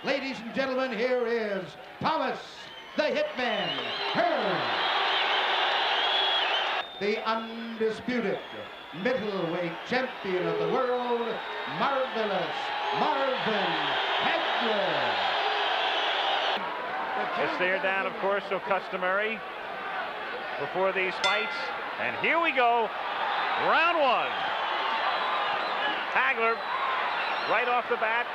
Ladies and gentlemen, here is Thomas the Hitman Hearns, the undisputed middleweight champion of the world, Marvelous Marvin Hagler. A stare down, of course, so customary before these fights. And here we go, round one. Hagler, right off the bat,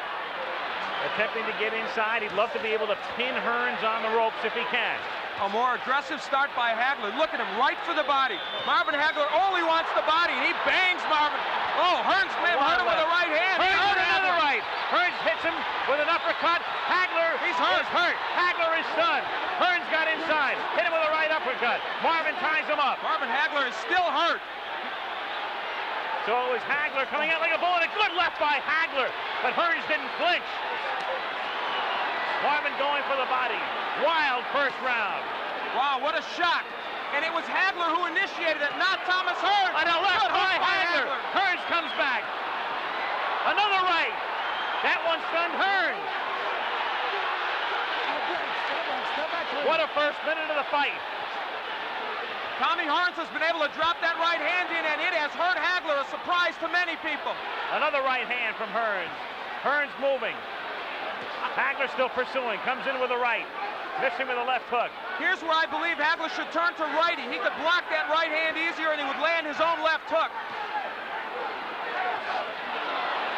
attempting to get inside. He'd love to be able to pin Hearns on the ropes if he can. A more aggressive start by Hagler. Look at him, right for the body. Marvin Hagler only wants the body, and he bangs Marvin. Oh, Hearns may have hurt him with a right hand. Hearns with another right. Hearns hits him with an uppercut. Hagler He's hurt. is hurt. Hagler is stunned. Hearns got inside, hit him with a right uppercut. Marvin ties him up. Marvin Hagler is still hurt. So it was Hagler coming out like a bull, and a good left by Hagler, but Hearns didn't flinch. Marvin going for the body. Wild first round. Wow, what a shot. And it was Hagler who initiated it, not Thomas Hearns. And a left by Hagler. Hearns comes back. Another right. That one stunned Hearns. What a first minute of the fight. Tommy Hearns has been able to drop that right hand in, and it has hurt Hagler, a surprise to many people. Another right hand from Hearns. Hearns moving. Hagler still pursuing, comes in with a right, missing with a left hook. Here's where I believe Hagler should turn to righty. He could block that right hand easier, and he would land his own left hook.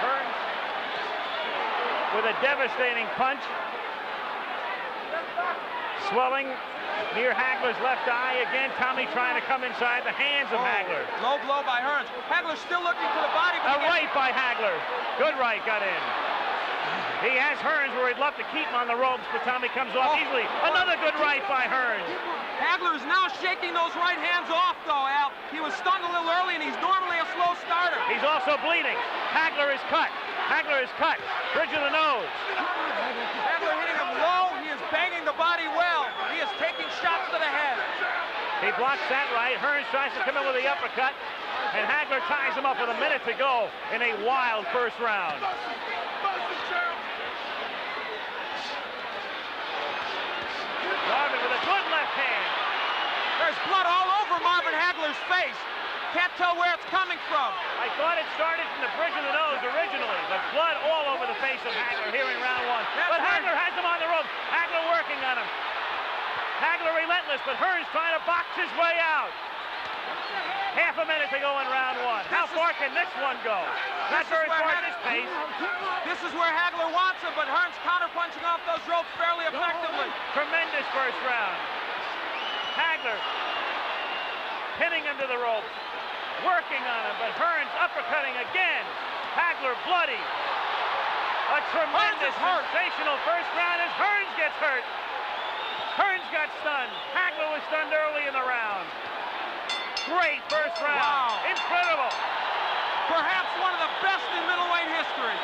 Hearns with a devastating punch. Swelling near Hagler's left eye. Again, Tommy trying to come inside the hands of Hagler. Low blow by Hearns. Hagler still looking to the body. A right by Hagler. Good right got in. He has Hearns where he'd love to keep him on the ropes, but Tommy comes off easily. Another good right by Hearns. Hagler is now shaking those right hands off, though, Al. He was stunned a little early, and he's normally a slow starter. He's also bleeding. Hagler is cut. Hagler is cut. Bridge of the nose. Hagler hitting him low. He is banging the body well. He is taking shots to the head. He blocks that right. Hearns tries to come in with the uppercut, and Hagler ties him up with a minute to go in a wild first round. Marvin with a good left hand. There's blood all over Marvin Hagler's face. Can't tell where it's coming from. I thought it started from the bridge of the nose originally, but blood all over the face of Hagler here in round one. But Hagler has him on the rope. Hagler working on him. Hagler relentless, but Hearns trying to box his way out. Half a minute to go in round one. How far can this one go? Not very far at this pace. This is where Hagler wants him, but Hearns counter-punching off those ropes fairly effectively. Tremendous first round. Hagler pinning him to the ropes, working on him, but Hearns uppercutting again. Hagler bloody. A tremendous, sensational first round as Hearns gets hurt. Hearns got stunned. Hagler was stunned early in the round. Great first round. Wow. Incredible. Perhaps one of the best in middleweight history.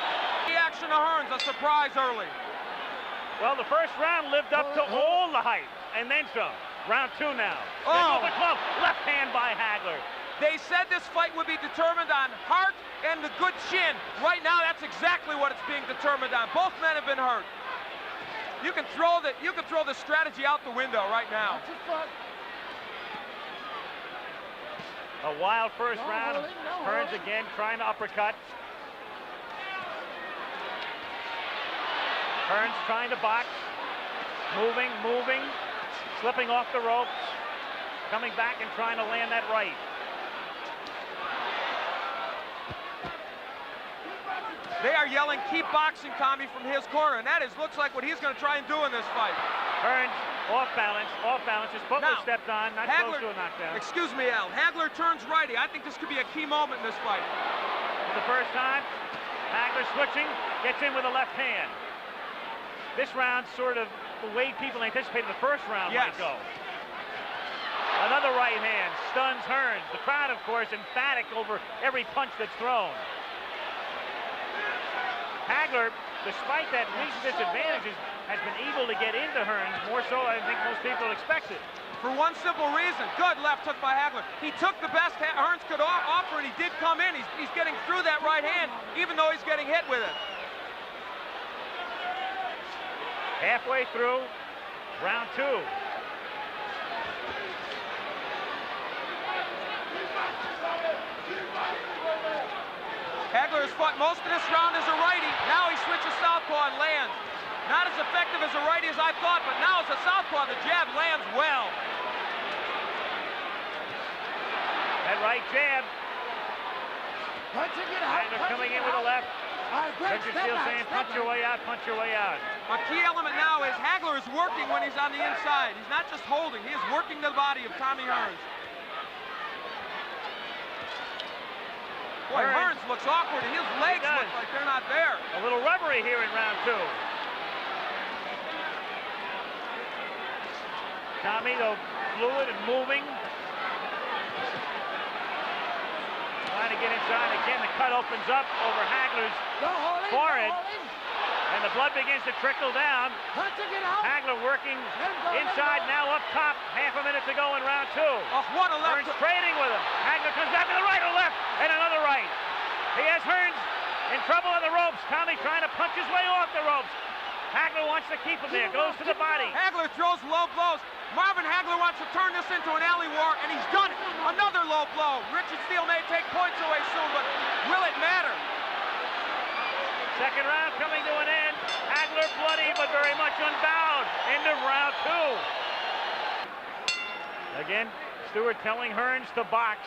Reaction to Hearns, a surprise early. Well, the first round lived up to all the hype, and then some. Round two now. Oh. The club, left hand by Hagler. They said this fight would be determined on heart and the good chin. Right now, that's exactly what it's being determined on. Both men have been hurt. You can throw the strategy out the window right now. A wild first round. Hearns again trying to uppercut. Hearns trying to box. Moving, slipping off the ropes. Coming back and trying to land that right. They are yelling, keep boxing, Tommy, from his corner, and that looks like what he's going to try and do in this fight. Hearns off balance. His foot was stepped on, not close to a knockdown. Excuse me, Al. Hagler turns righty. I think this could be a key moment in this fight. For the first time, Hagler switching, gets in with a left hand. This round sort of the way people anticipated the first round might go. Another right hand stuns Hearns. The crowd, of course, emphatic over every punch that's thrown. Hagler, despite that least disadvantages, has been able to get into Hearns more so than I think most people expected. For one simple reason, good left hook by Hagler. He took the best Hearns could offer, and he did come in. He's getting through that right hand, even though he's getting hit with it. halfway through round 2. Hagler has fought most of this round as a righty. Now he switches southpaw and lands. Not as effective as a righty as I thought, but now as a southpaw, the jab lands well. That right jab. Hagler coming in with a left. Richard Steele saying, punch your way out, punch your way out. A key element now is Hagler is working when he's on the inside. He's not just holding, he is working the body of Tommy Hearns. Boy, Hearns looks awkward, and his legs look like they're not there. A little rubbery here in round 2. Tommy, though, fluid and moving. Trying to get inside. Again, the cut opens up over Hagler's forehead. And the blood begins to trickle down. Hagler working inside, now up top. Half a minute to go in round 2. Oh, what a left. Hearns trading with him. Hagler comes back to the right or left, and another right. He has Hearns in trouble on the ropes. Tommy trying to punch his way off the ropes. Hagler wants to keep him there, goes to the body. Hagler throws low blows. Marvin Hagler wants to turn this into an alley war, and he's done it. Another low blow. Richard Steele may take points away soon, but will it matter? Second round coming to an end. Hagler bloody, but very much unbowed. End of round 2. Again, Stewart telling Hearns to box.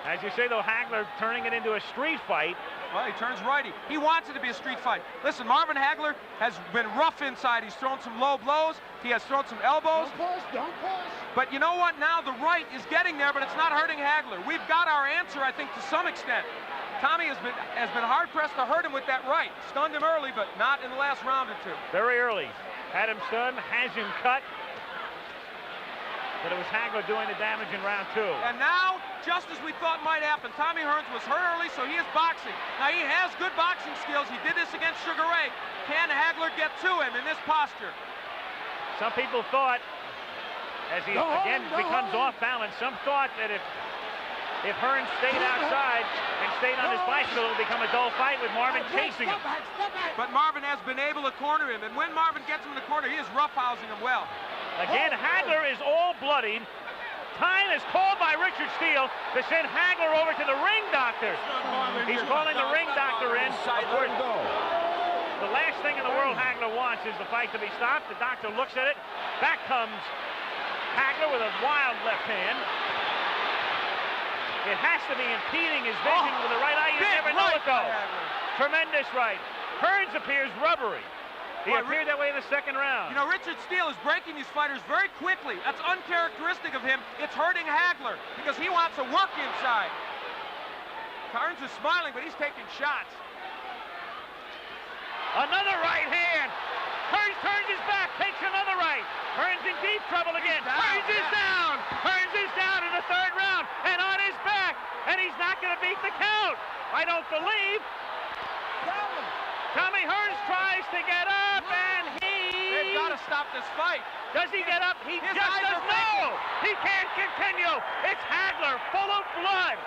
As you say, though, Hagler turning it into a street fight. Well, he turns righty. He wants it to be a street fight. Listen, Marvin Hagler has been rough inside. He's thrown some low blows. He has thrown some elbows. Don't push. But you know what? Now the right is getting there, but it's not hurting Hagler. We've got our answer, I think, to some extent. Tommy has been hard-pressed to hurt him with that right. Stunned him early, but not in the last round or 2. Very early. Had him stunned, has him cut. But it was Hagler doing the damage in round 2. And now, just as we thought might happen, Tommy Hearns was hurt early, so he is boxing. Now, he has good boxing skills. He did this against Sugar Ray. Can Hagler get to him in this posture? Some people thought, as he again becomes off balance, some thought that if Hearns stayed outside and stayed on his bicycle, it would become a dull fight with Marvin chasing him. But Marvin has been able to corner him, and when Marvin gets him in the corner, he is roughhousing him well. Again, Hagler is all bloodied. Time is called by Richard Steele to send Hagler over to the ring doctor. He's calling the ring doctor in. Of course, the last thing in the world Hagler wants is the fight to be stopped. The doctor looks at it. Back comes Hagler with a wild left hand. It has to be impeding his vision with the right eye. You never know it, though. Tremendous right. Hearns appears rubbery. He appeared that way in the second round. You know, Richard Steele is breaking these fighters very quickly. That's uncharacteristic of him. It's hurting Hagler because he wants to work inside. Hearns is smiling, but he's taking shots. Another right hand. Hearns turns his back, takes another right. Hearns in deep trouble again. Hearns is down. Hearns is down in the third round and on his back. And he's not going to beat the count. I don't believe. Tommy Hearns tries to get up, and They've got to stop this fight. Does he get up? He just does no. He can't continue. It's Hagler, full of blood.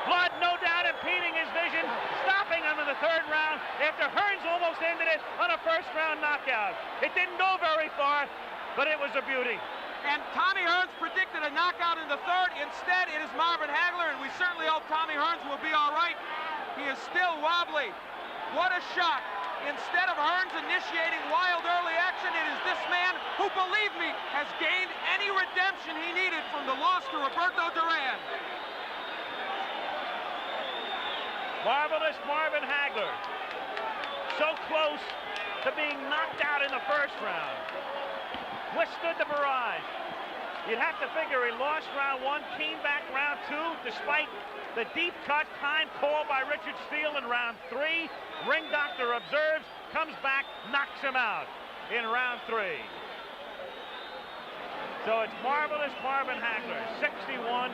Blood, no doubt, impeding his vision, stopping him in the third round after Hearns almost ended it on a first-round knockout. It didn't go very far, but it was a beauty. And Tommy Hearns predicted a knockout in the third. Instead, it is Marvin Hagler, and we certainly hope Tommy Hearns will be all right. He is still wobbly. What a shock. Instead of Hearns initiating wild early action, it is this man who, believe me, has gained any redemption he needed from the loss to Roberto Duran. Marvelous Marvin Hagler. So close to being knocked out in the first round. Withstood the barrage. You'd have to figure he lost round 1, came back round 2, despite the deep cut time called by Richard Steele in round 3. Ring doctor observes, comes back, knocks him out in round 3. So it's marvelous Marvin Hagler, 61,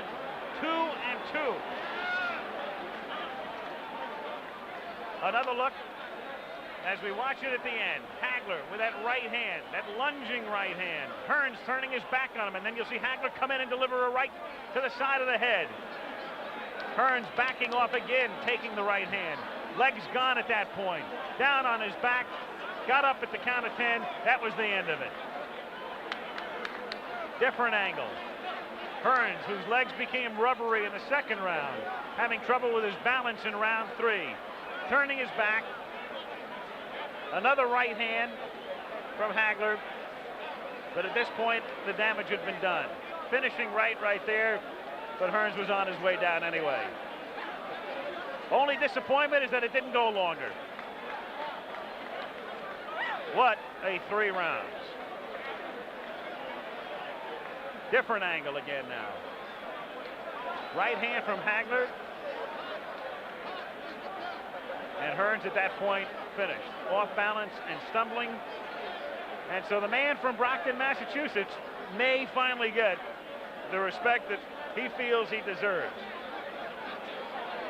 2-2. Another look as we watch it at the end. Hagler with that right hand, that lunging right hand. Hearns turning his back on him, and then you'll see Hagler come in and deliver a right to the side of the head. Hearns backing off again, taking the right hand. Legs gone at that point. Down on his back. got up at the count of 10. That was the end of it. Different angle. Hearns, whose legs became rubbery in the second round, having trouble with his balance in round 3. Turning his back. Another right hand from Hagler. But at this point, the damage had been done. Finishing right there, but Hearns was on his way down anyway. Only disappointment is that it didn't go longer. What a 3 rounds. Different angle again now. Right hand from Hagler. And Hearns at that point finished. Off balance and stumbling. And so the man from Brockton, Massachusetts may finally get the respect that he feels he deserves.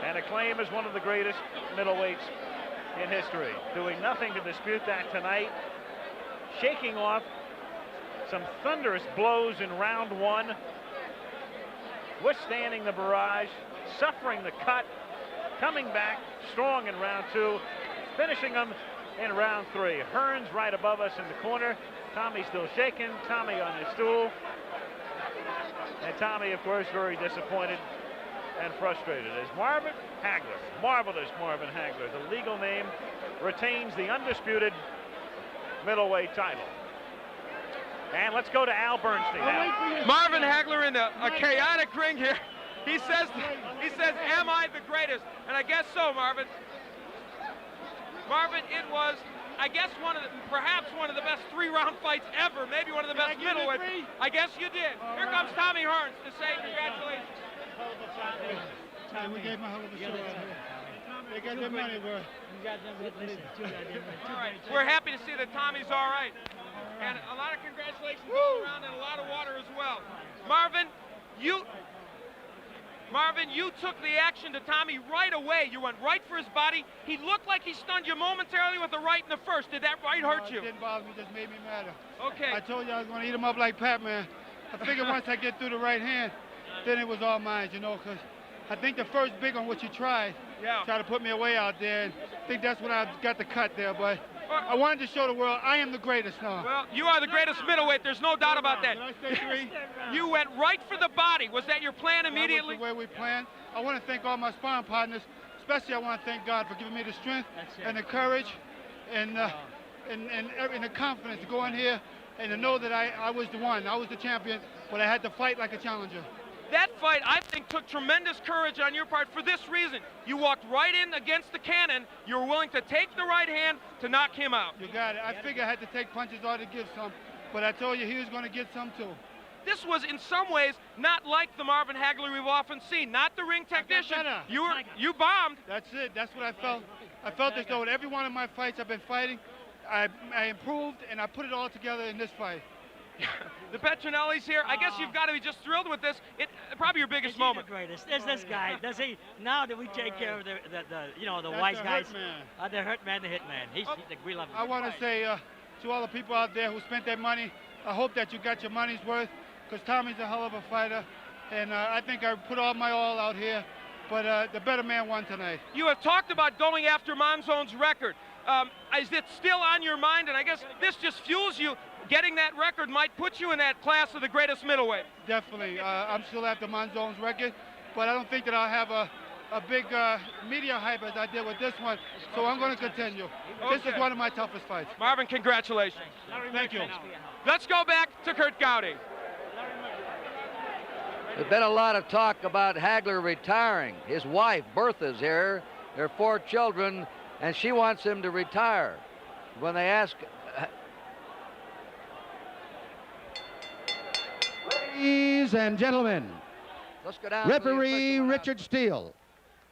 And acclaim as one of the greatest middleweights in history. Doing nothing to dispute that tonight. Shaking off some thunderous blows in round 1. Withstanding the barrage. Suffering the cut. Coming back strong in round 2. Finishing them in round 3. Hearns right above us in the corner. Tommy still shaking. Tommy on his stool. And Tommy, of course, very disappointed and frustrated as Marvin Hagler, marvelous Marvin Hagler, the legal name, retains the undisputed middleweight title. And let's go to Al Bernstein. Marvin Hagler in a chaotic ring here. He says, am I the greatest? And I guess so, Marvin. Marvin, it was, I guess, perhaps one of the best 3-round fights ever, maybe one of the best middleweights. I guess you did. Here comes Tommy Hearns to say congratulations. We gave him a hell of a show out here. They got their money worth. All right, we're happy to see that Tommy's all right. And a lot of congratulations all around and a lot of water as well. Marvin, you took the action to Tommy right away. You went right for his body. He looked like he stunned you momentarily with the right in the first. Did that right hurt you? It didn't bother me, it just made me madder. Okay. I told you I was going to eat him up like Pac-Man. I figured once I get through the right hand, then it was all mine, you know, because I think the first big one, which he tried to put me away out there, and I think that's when I got the cut there, but I wanted to show the world I am the greatest now. Well, you are the greatest middleweight. There's no doubt about that. Did I say 3? You went right for the body. Was that your plan immediately? That was the way we planned. I want to thank all my sparring partners. Especially I want to thank God for giving me the strength and the courage and the confidence to go in here and to know that I was the one. I was the champion, but I had to fight like a challenger. That fight, I think, took tremendous courage on your part for this reason. You walked right in against the cannon. You were willing to take the right hand to knock him out. You got it. I figured I had to take punches or to give some, but I told you he was going to get some too. This was, in some ways, not like the Marvin Hagler we've often seen. Not the ring technician. You bombed. That's it. That's what I felt. I felt as though in every one of my fights I've been fighting, I improved, and I put it all together in this fight. The Petronelli's here. I guess you've got to be just thrilled with this. Probably your biggest moment. The greatest. There's this guy. Does he? Now that we take care of the wise guys, the hurt man, the hitman. We love him. I want to say to all the people out there who spent their money, I hope that you got your money's worth, because Tommy's a hell of a fighter, and I think I put all my all out here, but the better man won tonight. You have talked about going after Monzone's record. Is it still on your mind? And I guess this just fuels you. Getting that record might put you in that class of the greatest middleweight. Definitely. I'm still after Monzone's record, but I don't think that I'll have a big media hype as I did with this one, so I'm going to continue. Okay. This is one of my toughest fights. Marvin, congratulations. Thank you. Let's go back to Kurt Gowdy. There's been a lot of talk about Hagler retiring. His wife, Bertha's here. There are 4 children, and she wants him to retire. When they ask... Ladies and gentlemen, Let's go down referee Richard Steele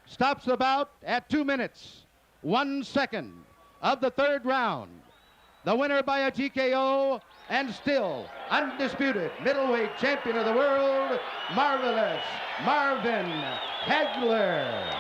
stops the bout at 2 minutes, 1 second of the 3rd round. The winner by a TKO and still undisputed middleweight champion of the world, marvelous Marvin Hagler.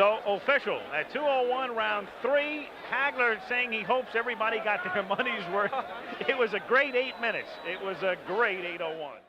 So official at 2:01 round 3. Hagler saying he hopes everybody got their money's worth. It was a great 8 minutes. It was a great 8:01.